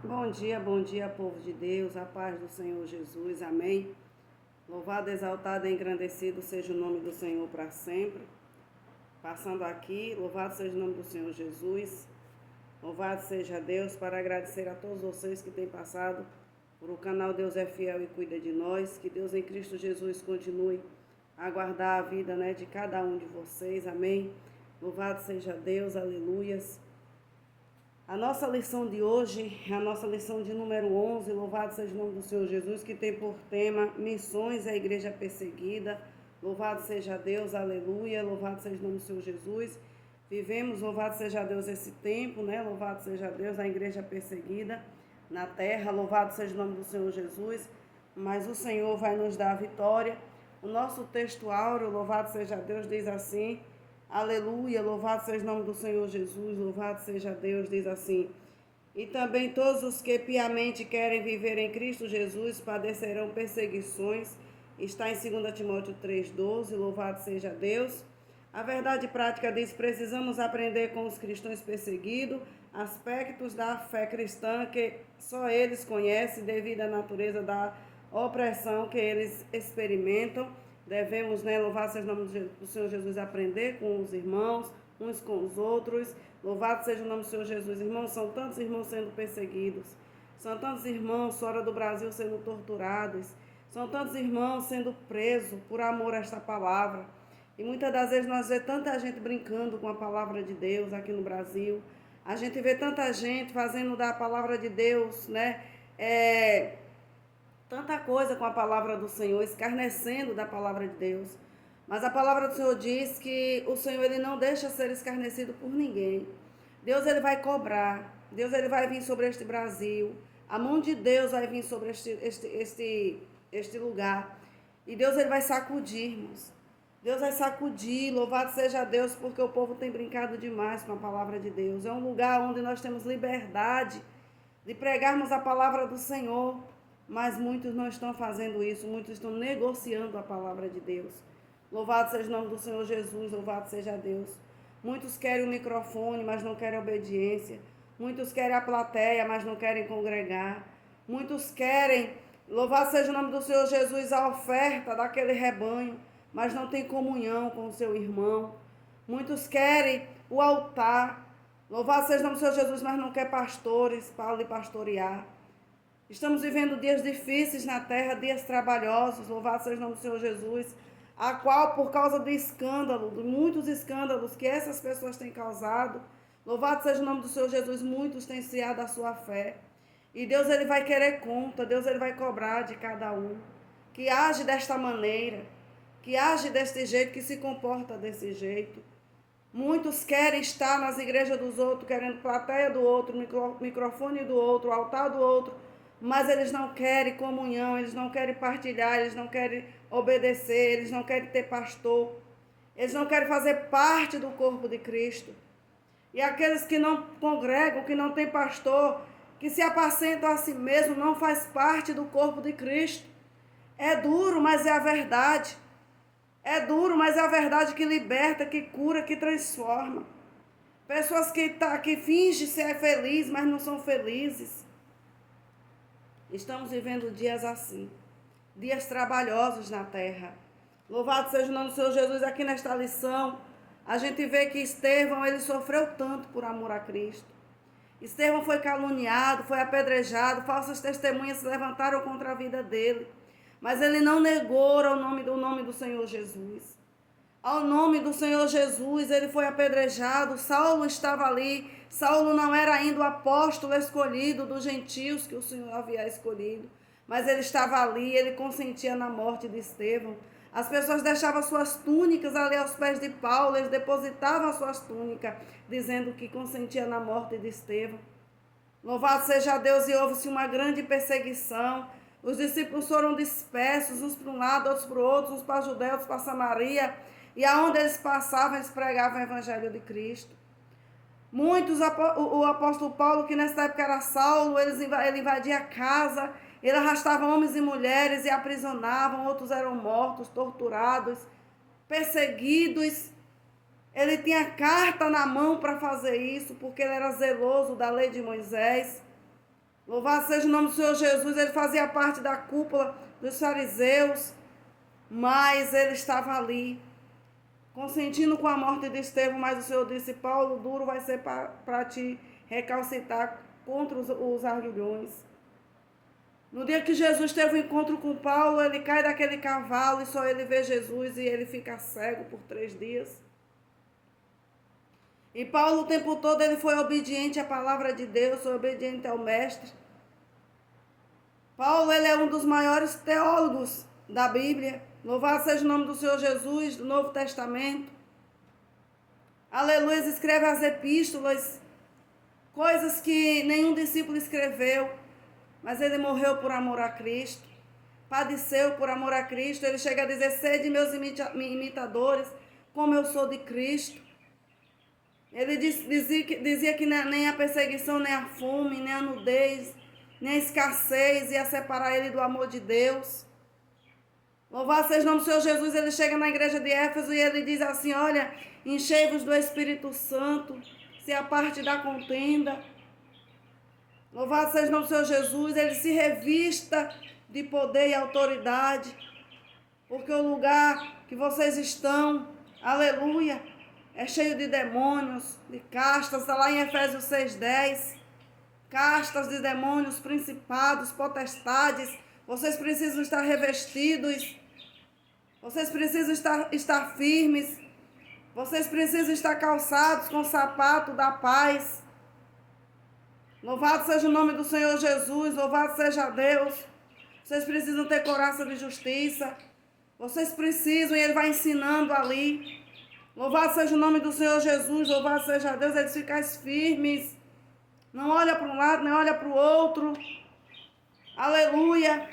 Bom dia, povo de Deus, a paz do Senhor Jesus, amém. Louvado, exaltado e engrandecido seja o nome do Senhor para sempre. Passando aqui, louvado seja o nome do Senhor Jesus, louvado seja Deus, para agradecer a todos vocês que têm passado por o canal Deus é Fiel e Cuida de Nós, que Deus em Cristo Jesus continue a guardar a vida, de cada um de vocês, amém. Louvado seja Deus, aleluias. A nossa lição de hoje é a nossa lição de número 11, louvado seja o nome do Senhor Jesus, que tem por tema Missões à Igreja Perseguida. Louvado seja Deus, aleluia, louvado seja o nome do Senhor Jesus. Vivemos, louvado seja Deus, esse tempo, louvado seja Deus, a Igreja Perseguida na terra, louvado seja o nome do Senhor Jesus. Mas o Senhor vai nos dar a vitória. O nosso texto áureo, louvado seja Deus, diz assim: aleluia, louvado seja o nome do Senhor Jesus, louvado seja Deus, diz assim: e também todos os que piamente querem viver em Cristo Jesus padecerão perseguições. Está em 2 Timóteo 3,12, louvado seja Deus. A verdade prática diz: precisamos aprender com os cristãos perseguidos aspectos da fé cristã que só eles conhecem devido à natureza da opressão que eles experimentam. Devemos, louvar seja o nome do Senhor Jesus, aprender com os irmãos, uns com os outros. Louvado seja o nome do Senhor Jesus. Irmãos, são tantos irmãos sendo perseguidos. São tantos irmãos fora do Brasil sendo torturados. São tantos irmãos sendo presos por amor a esta palavra. E muitas das vezes nós vemos tanta gente brincando com a palavra de Deus aqui no Brasil. A gente vê tanta gente fazendo da palavra de Deus, tanta coisa com a palavra do Senhor, escarnecendo da palavra de Deus. Mas a palavra do Senhor diz que o Senhor ele não deixa ser escarnecido por ninguém. Deus ele vai cobrar. Deus ele vai vir sobre este Brasil. A mão de Deus vai vir sobre este lugar. E Deus ele vai sacudir, irmãos. Deus vai sacudir, louvado seja Deus, porque o povo tem brincado demais com a palavra de Deus. É um lugar onde nós temos liberdade de pregarmos a palavra do Senhor. Mas muitos não estão fazendo isso, muitos estão negociando a palavra de Deus. Louvado seja o nome do Senhor Jesus, louvado seja Deus. Muitos querem o microfone, mas não querem obediência. Muitos querem a plateia, mas não querem congregar. Muitos querem, louvado seja o nome do Senhor Jesus, a oferta daquele rebanho, mas não tem comunhão com o seu irmão. Muitos querem o altar, louvado seja o nome do Senhor Jesus, mas não quer pastores para lhe pastorear. Estamos vivendo dias difíceis na terra, dias trabalhosos, louvado seja o nome do Senhor Jesus, a qual, por causa de escândalo, de muitos escândalos que essas pessoas têm causado, louvado seja o nome do Senhor Jesus, muitos têm esfriado a sua fé. E Deus ele vai querer conta, Deus ele vai cobrar de cada um, que age desta maneira, que age deste jeito, que se comporta desse jeito. Muitos querem estar nas igrejas dos outros, querendo plateia do outro, microfone do outro, altar do outro, mas eles não querem comunhão, eles não querem partilhar, eles não querem obedecer, eles não querem ter pastor, eles não querem fazer parte do corpo de Cristo. E aqueles que não congregam, que não têm pastor, que se apacentam a si mesmo, não faz parte do corpo de Cristo. É duro, mas é a verdade. É duro, mas é a verdade que liberta, que cura, que transforma. Pessoas que fingem ser felizes, mas não são felizes. Estamos vivendo dias assim, dias trabalhosos na terra. Louvado seja o nome do Senhor Jesus. Aqui nesta lição, a gente vê que Estevão, ele sofreu tanto por amor a Cristo. Estevão foi caluniado, foi apedrejado, falsas testemunhas se levantaram contra a vida dele. Mas ele não negou o nome do Senhor Jesus. Ao nome do Senhor Jesus, ele foi apedrejado. Saulo estava ali. Saulo não era ainda o apóstolo escolhido dos gentios que o Senhor havia escolhido. Mas ele estava ali, ele consentia na morte de Estevão. As pessoas deixavam suas túnicas ali aos pés de Paulo, eles depositavam suas túnicas, dizendo que consentia na morte de Estevão. Louvado seja Deus, e houve-se uma grande perseguição. Os discípulos foram dispersos, uns para um lado, outros para o outro, uns para a Judéia, outros para Samaria. E aonde eles passavam, eles pregavam o evangelho de Cristo. Muitos, o apóstolo Paulo, que nessa época era Saulo, ele invadia a casa, ele arrastava homens e mulheres e aprisionavam, outros eram mortos, torturados, perseguidos. Ele tinha carta na mão para fazer isso, porque ele era zeloso da lei de Moisés. Louvado seja o nome do Senhor Jesus. Ele fazia parte da cúpula dos fariseus, mas ele estava ali, consentindo com a morte de Estevão. Mas o Senhor disse: Paulo, duro vai ser para te recalcitrar contra os arguilhões. No dia que Jesus teve um encontro com Paulo, ele cai daquele cavalo e só ele vê Jesus e ele fica cego por 3 dias. E Paulo o tempo todo ele foi obediente à palavra de Deus, foi obediente ao mestre. Paulo ele é um dos maiores teólogos da Bíblia. Louvado seja o nome do Senhor Jesus, do Novo Testamento. Aleluia, escreve as epístolas, coisas que nenhum discípulo escreveu. Mas ele morreu por amor a Cristo, padeceu por amor a Cristo. Ele chega a dizer: sede meus imitadores, como eu sou de Cristo. Ele dizia que nem a perseguição, nem a fome, nem a nudez, nem a escassez ia separar ele do amor de Deus. Louvado seja o nome do Senhor Jesus. Ele chega na igreja de Éfeso e ele diz assim: olha, enchei-vos do Espírito Santo, se a parte da contenda. Louvado seja o nome do Senhor Jesus. Ele se revista de poder e autoridade, porque o lugar que vocês estão, aleluia, é cheio de demônios, de castas. Está lá em Efésios 6:10. Castas de demônios, principados, potestades. Vocês precisam estar revestidos. Vocês precisam estar firmes. Vocês precisam estar calçados com o sapato da paz. Louvado seja o nome do Senhor Jesus, louvado seja Deus. Vocês precisam ter coração de justiça. Vocês precisam, e Ele vai ensinando ali. Louvado seja o nome do Senhor Jesus, louvado seja Deus. Eles ficam firmes. Não olha para um lado, nem olha para o outro. Aleluia.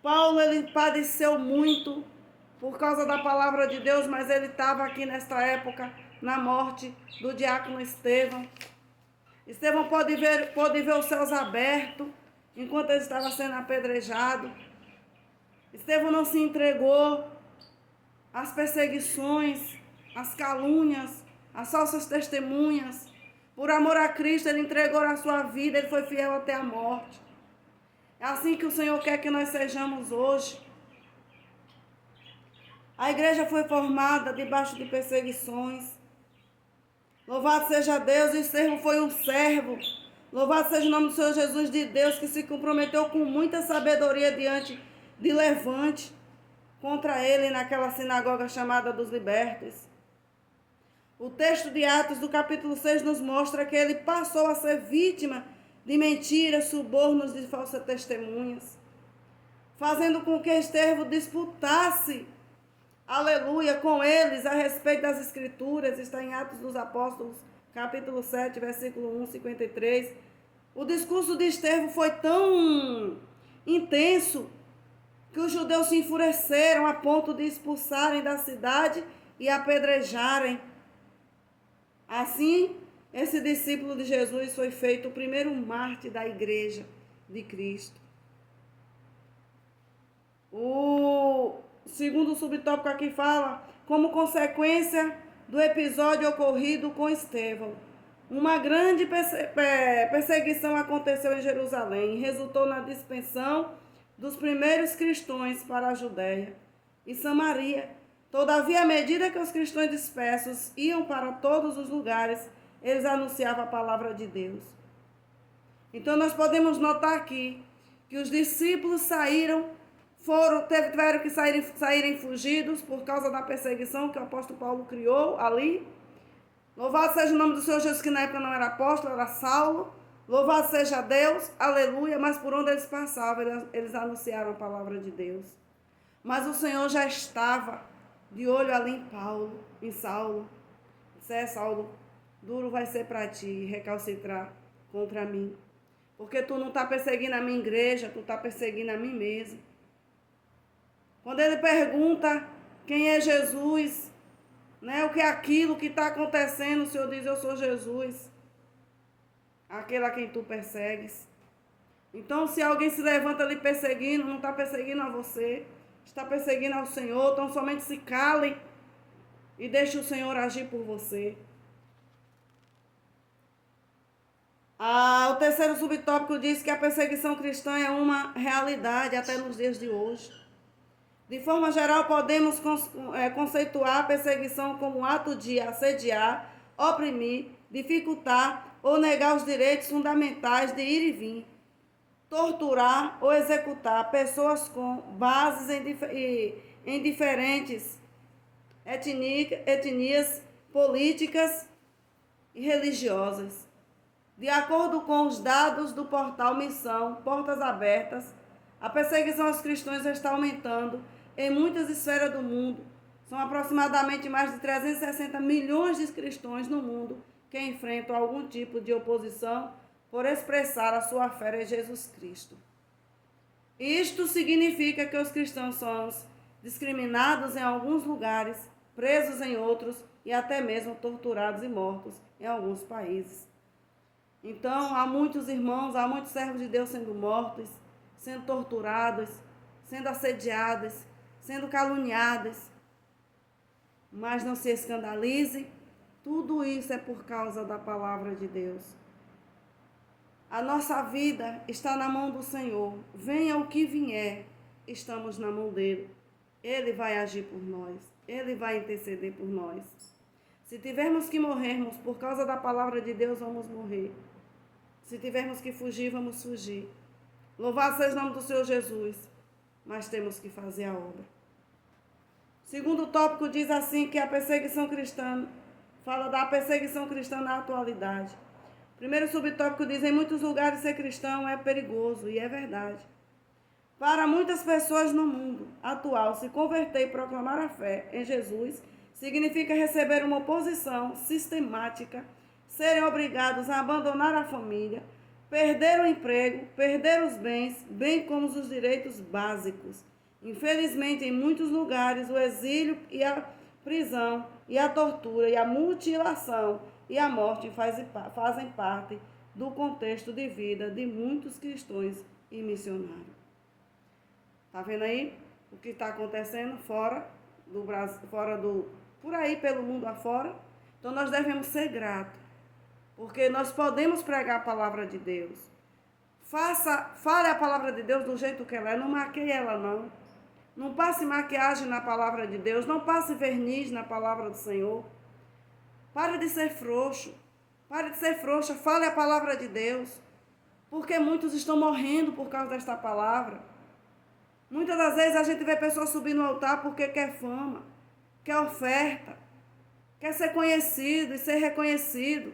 Paulo, ele padeceu muito por causa da palavra de Deus, mas ele estava aqui nesta época, na morte do diácono Estevão. Estevão pode ver os céus abertos enquanto ele estava sendo apedrejado. Estevão não se entregou às perseguições, às calúnias, às falsas testemunhas. Por amor a Cristo, ele entregou a sua vida, ele foi fiel até a morte. É assim que o Senhor quer que nós sejamos hoje. A igreja foi formada debaixo de perseguições. Louvado seja Deus, e Estevão foi um servo. Louvado seja o nome do Senhor Jesus de Deus, que se comprometeu com muita sabedoria diante de Levante contra ele naquela sinagoga chamada dos Libertos. O texto de Atos do capítulo 6 nos mostra que ele passou a ser vítima de mentiras, subornos de falsas testemunhas, fazendo com que Estevão disputasse, aleluia, com eles a respeito das Escrituras. Está em Atos dos Apóstolos, capítulo 7, versículo 1, 53. O discurso de Estevão foi tão intenso que os judeus se enfureceram a ponto de expulsarem da cidade e apedrejarem. Assim, esse discípulo de Jesus foi feito o primeiro mártir da igreja de Cristo. O segundo subtópico aqui fala: como consequência do episódio ocorrido com Estevão, uma grande perseguição aconteceu em Jerusalém e resultou na dispersão dos primeiros cristãos para a Judéia e Samaria. Todavia, à medida que os cristãos dispersos iam para todos os lugares, eles anunciavam a palavra de Deus. Então nós podemos notar aqui que os discípulos tiveram que saírem fugidos por causa da perseguição que o apóstolo Paulo criou ali. Louvado seja o nome do Senhor Jesus, que na época não era apóstolo, era Saulo. Louvado seja Deus, aleluia. Mas por onde eles passavam, eles anunciaram a palavra de Deus. Mas o Senhor já estava de olho ali em Paulo, em Saulo. Disse: Saulo, duro vai ser para ti recalcitrar contra mim. Porque tu não está perseguindo a minha igreja, tu está perseguindo a mim mesmo. Quando ele pergunta quem é Jesus, né, o que é aquilo que está acontecendo, o Senhor diz: eu sou Jesus, aquele a quem tu persegues. Então, se alguém se levanta ali perseguindo, não está perseguindo a você, está perseguindo ao Senhor. Então somente se calem e deixe o Senhor agir por você. O terceiro subtópico diz que a perseguição cristã é uma realidade até nos dias de hoje. De forma geral, podemos conceituar a perseguição como um ato de assediar, oprimir, dificultar ou negar os direitos fundamentais de ir e vir, torturar ou executar pessoas com bases em diferentes etnias políticas e religiosas. De acordo com os dados do portal Missão Portas Abertas, a perseguição aos cristãos está aumentando em muitas esferas do mundo. São aproximadamente mais de 360 milhões de cristãos no mundo que enfrentam algum tipo de oposição por expressar a sua fé em Jesus Cristo. Isto significa que os cristãos são discriminados em alguns lugares, presos em outros e até mesmo torturados e mortos em alguns países. Então, há muitos irmãos, há muitos servos de Deus sendo mortos, sendo torturados, sendo assediados, sendo caluniados. Mas não se escandalize, tudo isso é por causa da palavra de Deus. A nossa vida está na mão do Senhor. Venha o que vier, estamos na mão dele. Ele vai agir por nós, ele vai interceder por nós. Se tivermos que morrermos por causa da palavra de Deus, vamos morrer. Se tivermos que fugir, vamos fugir. Louvado seja o nome do Senhor Jesus. Mas temos que fazer a obra. Segundo tópico diz assim que a perseguição cristã, fala da perseguição cristã na atualidade. Primeiro subtópico diz, em muitos lugares ser cristão é perigoso, e é verdade. Para muitas pessoas no mundo atual, se converter e proclamar a fé em Jesus significa receber uma oposição sistemática, serem obrigados a abandonar a família, perder o emprego, perder os bens, bem como os direitos básicos. Infelizmente, em muitos lugares, o exílio e a prisão, e a tortura, e a mutilação e a morte fazem parte do contexto de vida de muitos cristãos e missionários. Está vendo aí o que está acontecendo fora do Brasil, por aí pelo mundo afora? Então nós devemos ser gratos, porque nós podemos pregar a palavra de Deus. Fale a palavra de Deus do jeito que ela é, não maqueie ela não. Não passe maquiagem na palavra de Deus, não passe verniz na palavra do Senhor. Pare de ser frouxo, pare de ser frouxa, fale a palavra de Deus, porque muitos estão morrendo por causa desta palavra. Muitas das vezes a gente vê pessoas subir no altar porque quer fama, quer oferta, quer ser conhecido e ser reconhecido.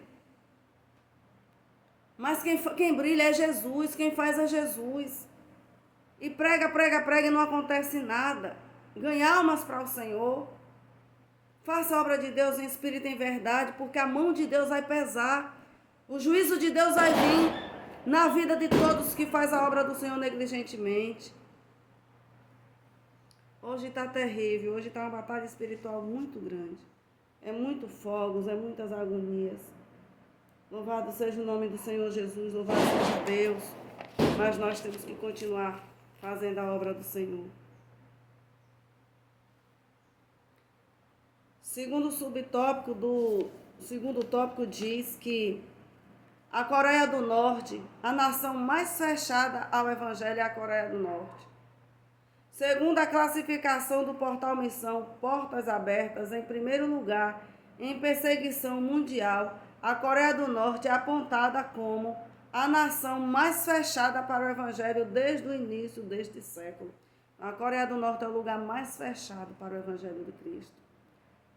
Mas quem brilha é Jesus, quem faz é Jesus. E prega e não acontece nada. Ganha almas para o Senhor. Faça a obra de Deus em espírito e em verdade, porque a mão de Deus vai pesar. O juízo de Deus vai vir na vida de todos que faz a obra do Senhor negligentemente. Hoje está terrível, hoje está uma batalha espiritual muito grande. É muito fogos, é muitas agonias. Louvado seja o nome do Senhor Jesus, louvado seja Deus. Mas nós temos que continuar fazendo a obra do Senhor. Segundo tópico diz que a Coreia do Norte, a nação mais fechada ao Evangelho é a Coreia do Norte. Segundo a classificação do portal Missão Portas Abertas, em primeiro lugar, em perseguição mundial, a Coreia do Norte é apontada como a nação mais fechada para o Evangelho desde o início deste século. A Coreia do Norte é o lugar mais fechado para o Evangelho de Cristo.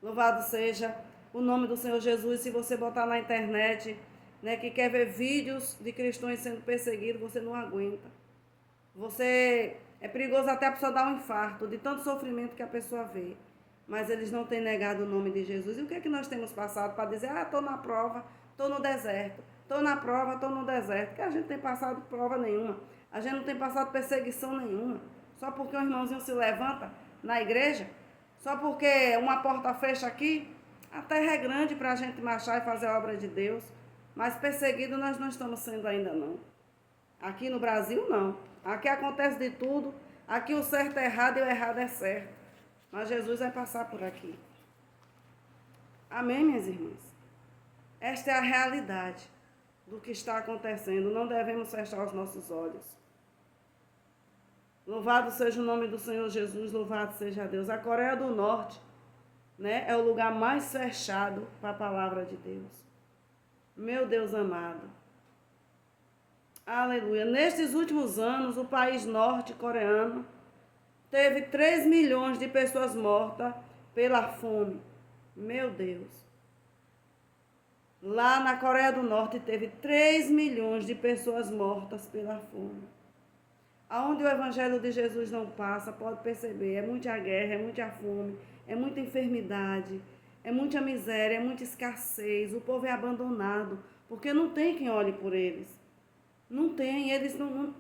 Louvado seja o nome do Senhor Jesus. Se você botar na internet, que quer ver vídeos de cristãos sendo perseguidos, você não aguenta. É perigoso até a pessoa dar um infarto de tanto sofrimento que a pessoa vê. Mas eles não têm negado o nome de Jesus. E o que é que nós temos passado para dizer, estou na prova, estou no deserto. Estou na prova, estou no deserto. Que a gente não tem passado prova nenhuma. A gente não tem passado perseguição nenhuma. Só porque um irmãozinho se levanta na igreja, só porque uma porta fecha aqui, a terra é grande para a gente marchar e fazer a obra de Deus. Mas perseguidos nós não estamos sendo ainda não. Aqui no Brasil não. Aqui acontece de tudo. Aqui o certo é errado e o errado é certo. Mas Jesus vai passar por aqui. Amém, minhas irmãs? Esta é a realidade. do que está acontecendo. Não devemos fechar os nossos olhos. Louvado seja o nome do Senhor Jesus, louvado seja Deus. A Coreia do Norte, né, é o lugar mais fechado para a palavra de Deus. Meu Deus amado. Aleluia. Nestes últimos anos, o país norte-coreano teve 3 milhões de pessoas mortas pela fome. Meu Deus. Lá na Coreia do Norte teve 3 milhões de pessoas mortas pela fome. Aonde o evangelho de Jesus não passa, pode perceber, é muita guerra, é muita fome, é muita enfermidade, é muita miséria, é muita escassez. O povo é abandonado, porque não tem quem olhe por eles. Não tem,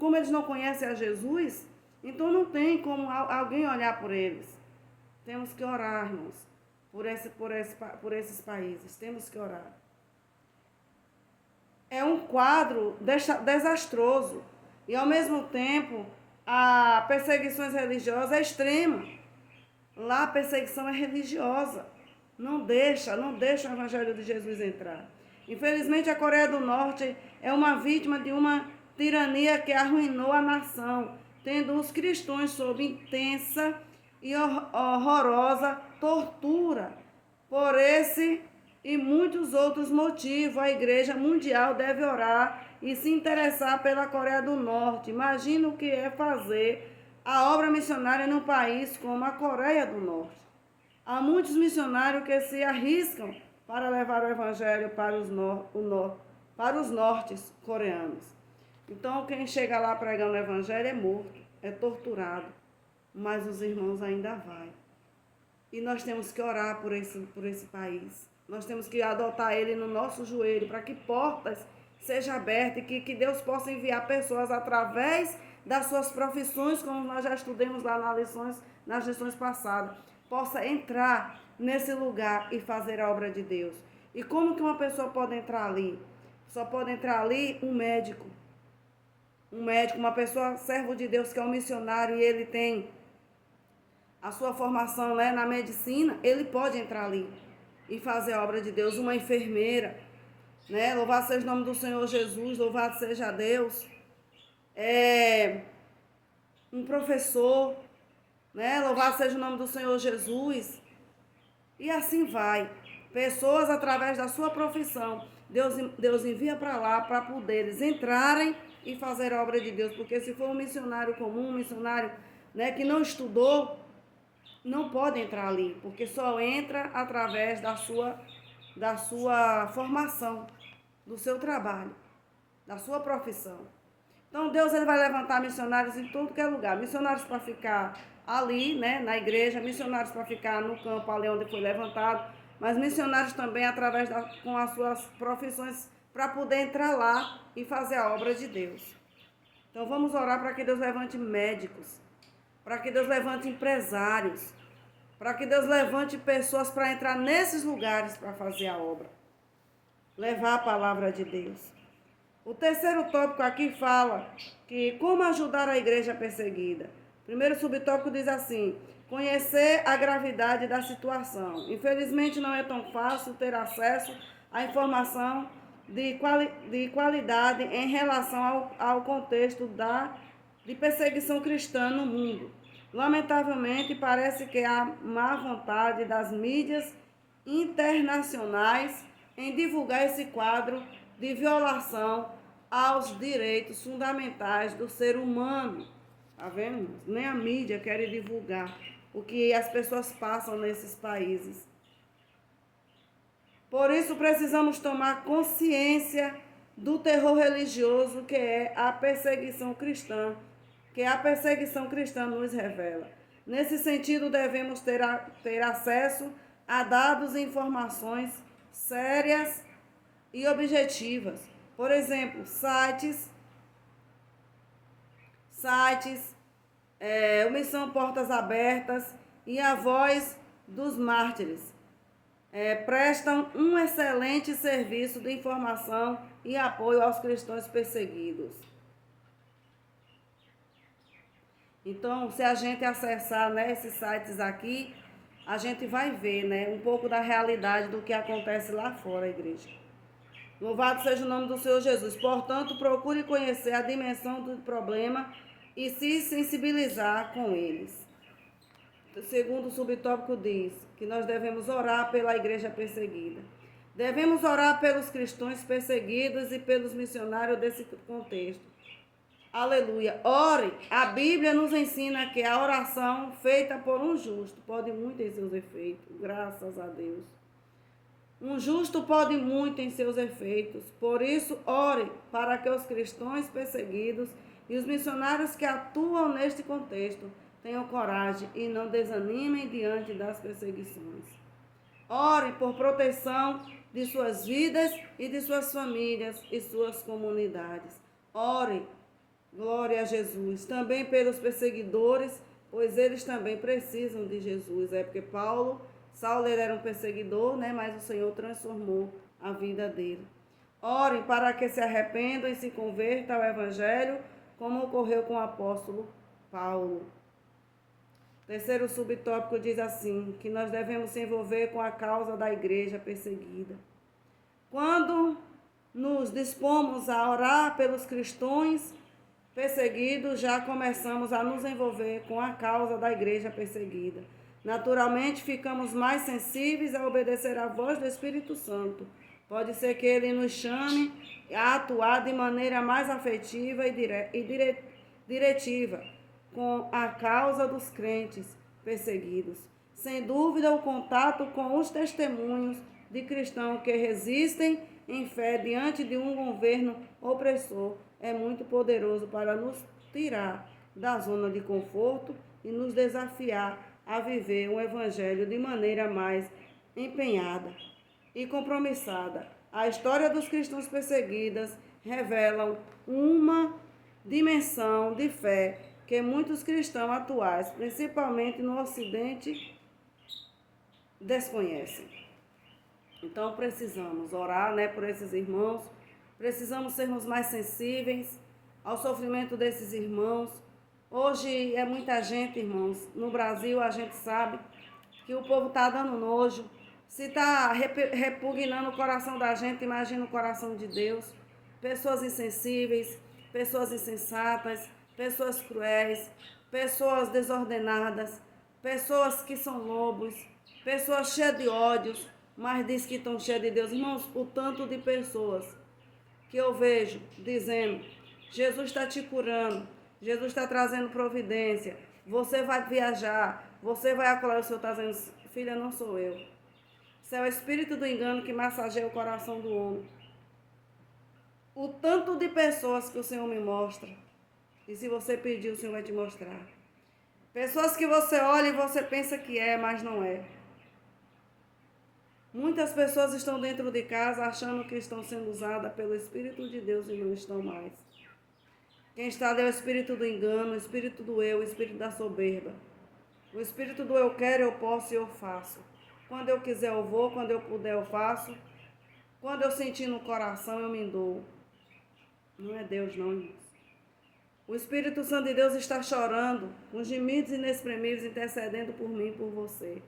como eles não conhecem a Jesus, então não tem como alguém olhar por eles. Temos que orar, irmãos, por esses países, temos que orar. É um quadro desastroso. E, ao mesmo tempo, a perseguição religiosa é extrema. Lá a perseguição é religiosa. Não deixa o Evangelho de Jesus entrar. Infelizmente, a Coreia do Norte é uma vítima de uma tirania que arruinou a nação, tendo os cristãos sob intensa e horrorosa tortura. Por esse e muitos outros motivos, a Igreja Mundial deve orar e se interessar pela Coreia do Norte. Imagina o que é fazer a obra missionária num país como a Coreia do Norte. Há muitos missionários que se arriscam para levar o Evangelho para os nortes coreanos. Então, quem chega lá pregando o Evangelho é morto, é torturado, mas os irmãos ainda vão. E nós temos que orar por esse país. Nós temos que adotar ele no nosso joelho, para que portas sejam abertas e que Deus possa enviar pessoas através das suas profissões, como nós já estudamos lá nas lições passadas, possa entrar nesse lugar e fazer a obra de Deus. E como que uma pessoa pode entrar ali? Só pode entrar ali um médico, uma pessoa, servo de Deus, que é um missionário e ele tem a sua formação, né, na medicina, ele pode entrar ali e fazer a obra de Deus. Uma enfermeira, né? Louvado seja o nome do Senhor Jesus, louvado seja Deus. Um professor, né? Louvado seja o nome do Senhor Jesus. E assim vai. Pessoas, através da sua profissão, Deus envia para lá para poderes entrarem e fazer a obra de Deus. Porque se for um missionário comum, um missionário, né, que não estudou, não pode entrar ali, porque só entra através da sua formação, do seu trabalho, da sua profissão. Então Deus ele vai levantar missionários em todo que é lugar, missionários para ficar ali, né, na igreja, missionários para ficar no campo ali onde foi levantado, mas missionários também com as suas profissões para poder entrar lá e fazer a obra de Deus. Então vamos orar para que Deus levante médicos, para que Deus levante empresários, para que Deus levante pessoas para entrar nesses lugares para fazer a obra, levar a palavra de Deus. O terceiro tópico aqui fala que como ajudar a igreja perseguida. O primeiro subtópico diz assim: conhecer a gravidade da situação. Infelizmente não é tão fácil ter acesso à informação de qualidade em relação ao contexto de perseguição cristã no mundo. Lamentavelmente, parece que há má vontade das mídias internacionais em divulgar esse quadro de violação aos direitos fundamentais do ser humano. Tá vendo? Nem a mídia quer divulgar o que as pessoas passam nesses países. Por isso, precisamos tomar consciência do terror religioso que é a perseguição cristã, nos revela. Nesse sentido, devemos ter acesso a dados e informações sérias e objetivas. Por exemplo, sites, o Missão Portas Abertas e a Voz dos Mártires prestam um excelente serviço de informação e apoio aos cristãos perseguidos. Então, se a gente acessar, né, esses sites aqui, a gente vai ver, né, um pouco da realidade do que acontece lá fora, igreja. Louvado seja o nome do Senhor Jesus. Portanto, procure conhecer a dimensão do problema e se sensibilizar com eles. O segundo subtópico diz que nós devemos orar pela igreja perseguida. Devemos orar pelos cristãos perseguidos e pelos missionários desse contexto. Aleluia. Ore. A Bíblia nos ensina que a oração feita por um justo pode muito em seus efeitos. Graças a Deus. Um justo pode muito em seus efeitos. Por isso, ore para que os cristãos perseguidos e os missionários que atuam neste contexto tenham coragem e não desanimem diante das perseguições. Ore por proteção de suas vidas e de suas famílias e suas comunidades. Ore, glória a Jesus, também pelos perseguidores, pois eles também precisam de Jesus. É porque Saulo ele era um perseguidor, né? Mas o Senhor transformou a vida dele. Orem para que se arrependam e se convertam ao Evangelho, como ocorreu com o apóstolo Paulo. Terceiro subtópico diz assim, que nós devemos se envolver com a causa da igreja perseguida. Quando nos dispomos a orar pelos cristãos perseguidos, já começamos a nos envolver com a causa da igreja perseguida. Naturalmente, ficamos mais sensíveis a obedecer à voz do Espírito Santo. Pode ser que ele nos chame a atuar de maneira mais afetiva e diretiva com a causa dos crentes perseguidos. Sem dúvida, o contato com os testemunhos de cristãos que resistem em fé diante de um governo opressor é muito poderoso para nos tirar da zona de conforto e nos desafiar a viver um evangelho de maneira mais empenhada e compromissada. A história dos cristãos perseguidos revela uma dimensão de fé que muitos cristãos atuais, principalmente no Ocidente, desconhecem. Então precisamos orar, né, por esses irmãos, precisamos sermos mais sensíveis ao sofrimento desses irmãos. Hoje é muita gente, irmãos, no Brasil a gente sabe que o povo está dando nojo. Se está repugnando o coração da gente, imagina o coração de Deus. Pessoas insensíveis, pessoas insensatas, pessoas cruéis, pessoas desordenadas, pessoas que são lobos, pessoas cheias de ódios, mas diz que estão cheias de Deus. Irmãos, o tanto de pessoas que eu vejo dizendo, Jesus está te curando, Jesus está trazendo providência, você vai viajar, você vai acolher. O Senhor está dizendo, filha, não sou eu. Isso é o espírito do engano que massageia o coração do homem. O tanto de pessoas que o Senhor me mostra, e se você pedir, o Senhor vai te mostrar. Pessoas que você olha e você pensa que é, mas não é. Muitas pessoas estão dentro de casa achando que estão sendo usadas pelo Espírito de Deus e não estão mais. Quem está ali é o espírito do engano, o espírito do eu, o espírito da soberba. O espírito do eu quero, eu posso e eu faço. Quando eu quiser eu vou, quando eu puder eu faço. Quando eu sentir no coração eu me dou. Não é Deus não, irmãos. O Espírito Santo de Deus está chorando, com gemidos inexprimíveis, intercedendo por mim e por você.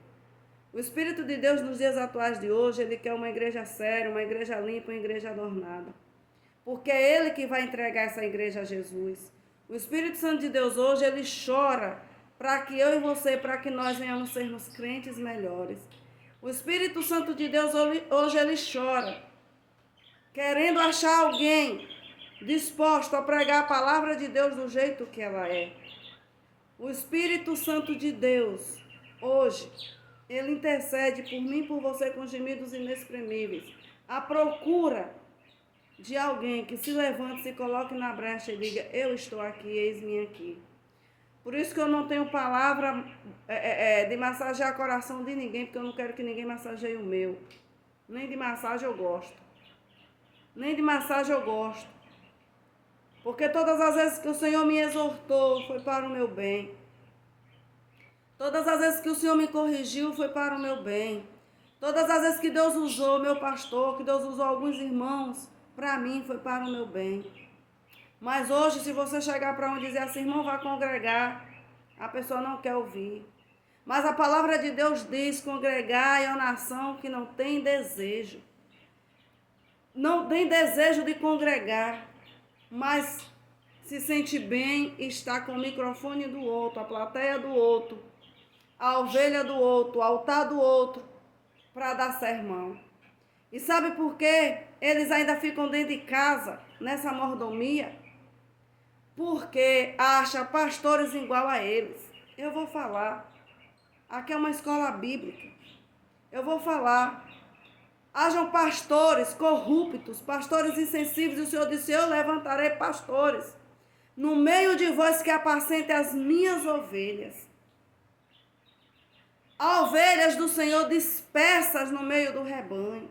O Espírito de Deus nos dias atuais de hoje, ele quer uma igreja séria, uma igreja limpa, uma igreja adornada. Porque é ele que vai entregar essa igreja a Jesus. O Espírito Santo de Deus hoje, ele chora para que eu e você, para que nós venhamos sermos crentes melhores. O Espírito Santo de Deus hoje ele chora, querendo achar alguém disposto a pregar a palavra de Deus do jeito que ela é. O Espírito Santo de Deus, hoje, ele intercede por mim e por você com gemidos inexprimíveis. A procura de alguém que se levante, se coloque na brecha e diga, eu estou aqui, eis-me aqui. Por isso que eu não tenho palavra de massagear o coração de ninguém, porque eu não quero que ninguém massageie o meu. Nem de massagem eu gosto. Nem de massagem eu gosto. Porque todas as vezes que o Senhor me exortou, foi para o meu bem. Todas as vezes que o Senhor me corrigiu, foi para o meu bem. Todas as vezes que Deus usou meu pastor, que Deus usou alguns irmãos, para mim foi para o meu bem. Mas hoje, se você chegar para um e dizer assim, irmão, vai congregar, a pessoa não quer ouvir. Mas a palavra de Deus diz, congregai a nação que não tem desejo. não tem desejo de congregar, mas se sente bem estar com o microfone do outro, a plateia do outro, a ovelha do outro, o altar do outro, para dar sermão. E sabe por quê? Eles ainda ficam dentro de casa, nessa mordomia? Porque acha pastores igual a eles. Eu vou falar. Aqui é uma escola bíblica. Eu vou falar. Hajam pastores corruptos, pastores insensíveis, e o Senhor disse: eu levantarei pastores no meio de vós que apacentem as minhas ovelhas. Há ovelhas do Senhor dispersas no meio do rebanho,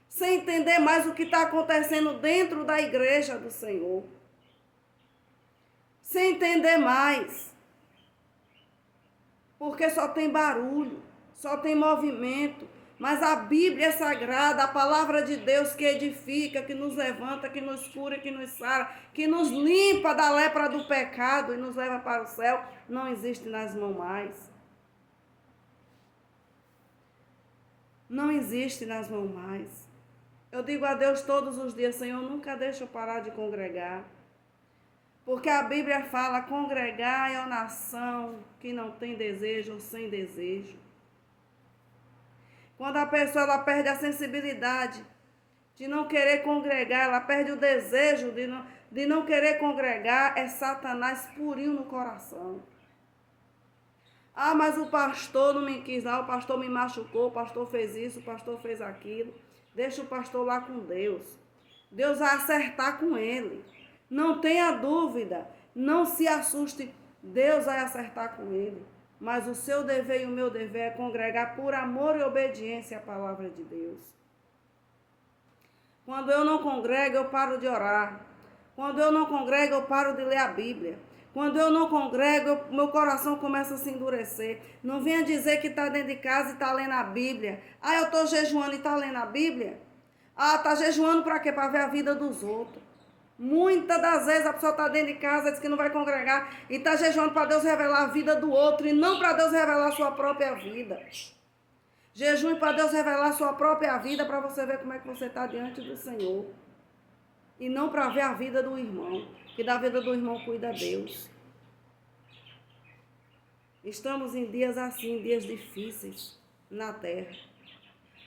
sem entender mais o que está acontecendo dentro da igreja do Senhor. Sem entender mais. Porque só tem barulho, só tem movimento. Mas a Bíblia é sagrada, a palavra de Deus que edifica, que nos levanta, que nos cura, que nos sara, que nos limpa da lepra do pecado e nos leva para o céu, não existe nas mãos mais. Não existe nas mãos mais. Eu digo a Deus todos os dias: Senhor, nunca deixa eu parar de congregar. Porque a Bíblia fala: congregar é a nação que não tem desejo ou sem desejo. Quando a pessoa ela perde a sensibilidade de não querer congregar, ela perde o desejo de não querer congregar, é Satanás purinho no coração. Ah, mas o pastor não me quis, não, o pastor me machucou, o pastor fez isso, o pastor fez aquilo. Deixa o pastor lá com Deus. Deus vai acertar com ele. Não tenha dúvida, não se assuste, Deus vai acertar com ele. Mas o seu dever e o meu dever é congregar por amor e obediência à palavra de Deus. Quando eu não congrego, eu paro de orar. Quando eu não congrego, eu paro de ler a Bíblia. Quando eu não congrego, meu coração começa a se endurecer. Não venha dizer que está dentro de casa e está lendo a Bíblia. Ah, eu estou jejuando e está lendo a Bíblia? Ah, está jejuando para quê? Para ver a vida dos outros. Muitas das vezes a pessoa está dentro de casa, diz que não vai congregar e está jejuando para Deus revelar a vida do outro e não para Deus revelar a sua própria vida. Jejum para Deus revelar a sua própria vida, para você ver como é que você está diante do Senhor. E não para ver a vida do irmão, que da vida do irmão cuida Deus. Estamos em dias assim, dias difíceis na terra,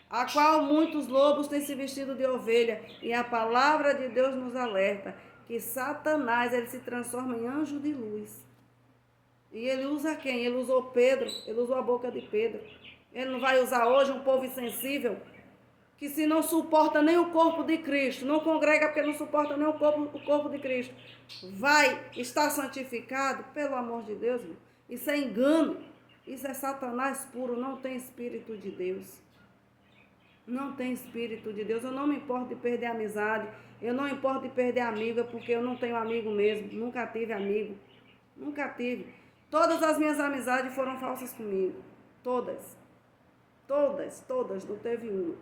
a qual muitos lobos têm se vestido de ovelha, e a palavra de Deus nos alerta que Satanás ele se transforma em anjo de luz. E ele usa quem? Ele usou Pedro, ele usou a boca de Pedro. Ele não vai usar hoje um povo insensível, que se não suporta nem o corpo de Cristo, não congrega porque não suporta nem o corpo de Cristo, vai estar santificado? Pelo amor de Deus, irmão. Isso é engano, isso é Satanás puro, não tem Espírito de Deus. Não tem Espírito de Deus. Eu não me importo de perder amizade, eu não importo de perder amigo, porque eu não tenho amigo mesmo, nunca tive amigo, nunca tive. Todas as minhas amizades foram falsas comigo, todas, não teve uma.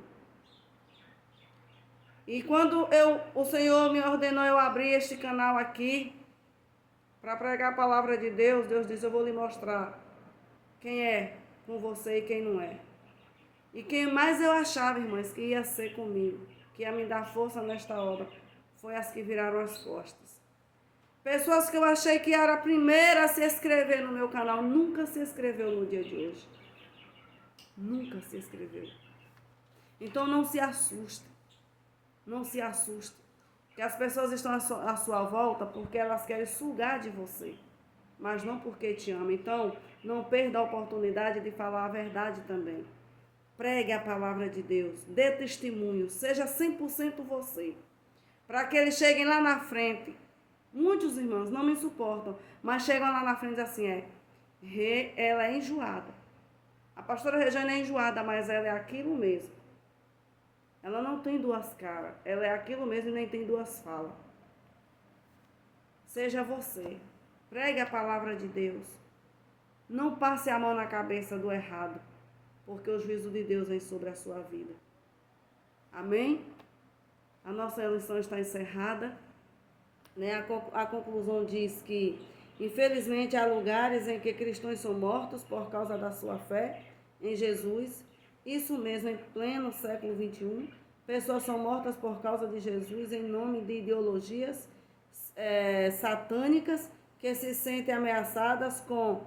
E quando o Senhor me ordenou eu abrir este canal aqui, para pregar a palavra de Deus, Deus disse: eu vou lhe mostrar quem é com você e quem não é. E quem mais eu achava, irmãs, que ia ser comigo, que ia me dar força nesta obra, foi as que viraram as costas. Pessoas que eu achei que era a primeira a se inscrever no meu canal, nunca se inscreveu no dia de hoje. Nunca se inscreveu. Então não se assuste. Não se assuste. Que as pessoas estão à sua volta porque elas querem sugar de você, mas não porque te amam. Então, não perda a oportunidade de falar a verdade também. Pregue a palavra de Deus, dê testemunho, seja 100% você. Para que eles cheguem lá na frente. Muitos irmãos não me suportam, mas chegam lá na frente assim, ela é enjoada. A pastora Regiane é enjoada, mas ela é aquilo mesmo. Ela não tem duas caras, ela é aquilo mesmo e nem tem duas falas. Seja você, pregue a palavra de Deus. Não passe a mão na cabeça do errado, porque o juízo de Deus vem sobre a sua vida. Amém? A nossa eleição está encerrada. A conclusão diz que, infelizmente, há lugares em que cristãos são mortos por causa da sua fé em Jesus. Isso mesmo, em pleno século XXI, Pessoas são mortas por causa de Jesus em nome de ideologias satânicas que se sentem ameaçadas com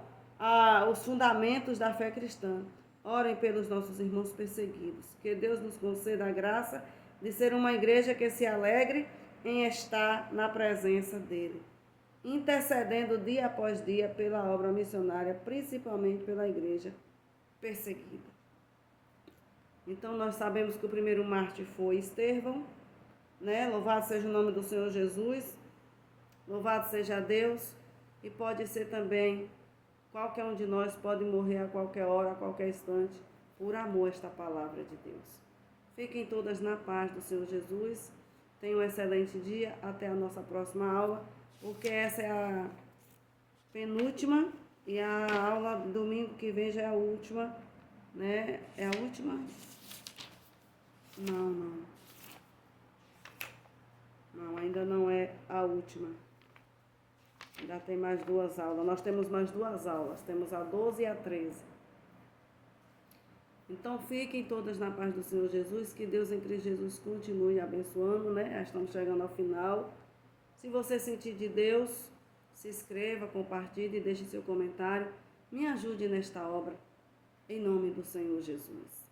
os fundamentos da fé cristã. Orem pelos nossos irmãos perseguidos. Que Deus nos conceda a graça de ser uma igreja que se alegre em estar na presença dele, intercedendo dia após dia pela obra missionária, principalmente pela igreja perseguida. Então nós sabemos que o primeiro mártir foi Estevão, né? Louvado seja o nome do Senhor Jesus, louvado seja Deus, e pode ser também, qualquer um de nós pode morrer a qualquer hora, a qualquer instante, por amor a esta palavra de Deus. Fiquem todas na paz do Senhor Jesus, tenham um excelente dia, até a nossa próxima aula, porque essa é a penúltima e a aula do domingo que vem já é a última, né? É a última? Não, ainda não é a última. Ainda tem mais 2 aulas. Nós temos mais 2 aulas. Temos a 12 e a 13. Então fiquem todas na paz do Senhor Jesus. Que Deus em Cristo Jesus continue abençoando, né? Já estamos chegando ao final. Se você sentir de Deus, se inscreva, compartilhe e deixe seu comentário. Me ajude nesta obra. Em nome do Senhor Jesus.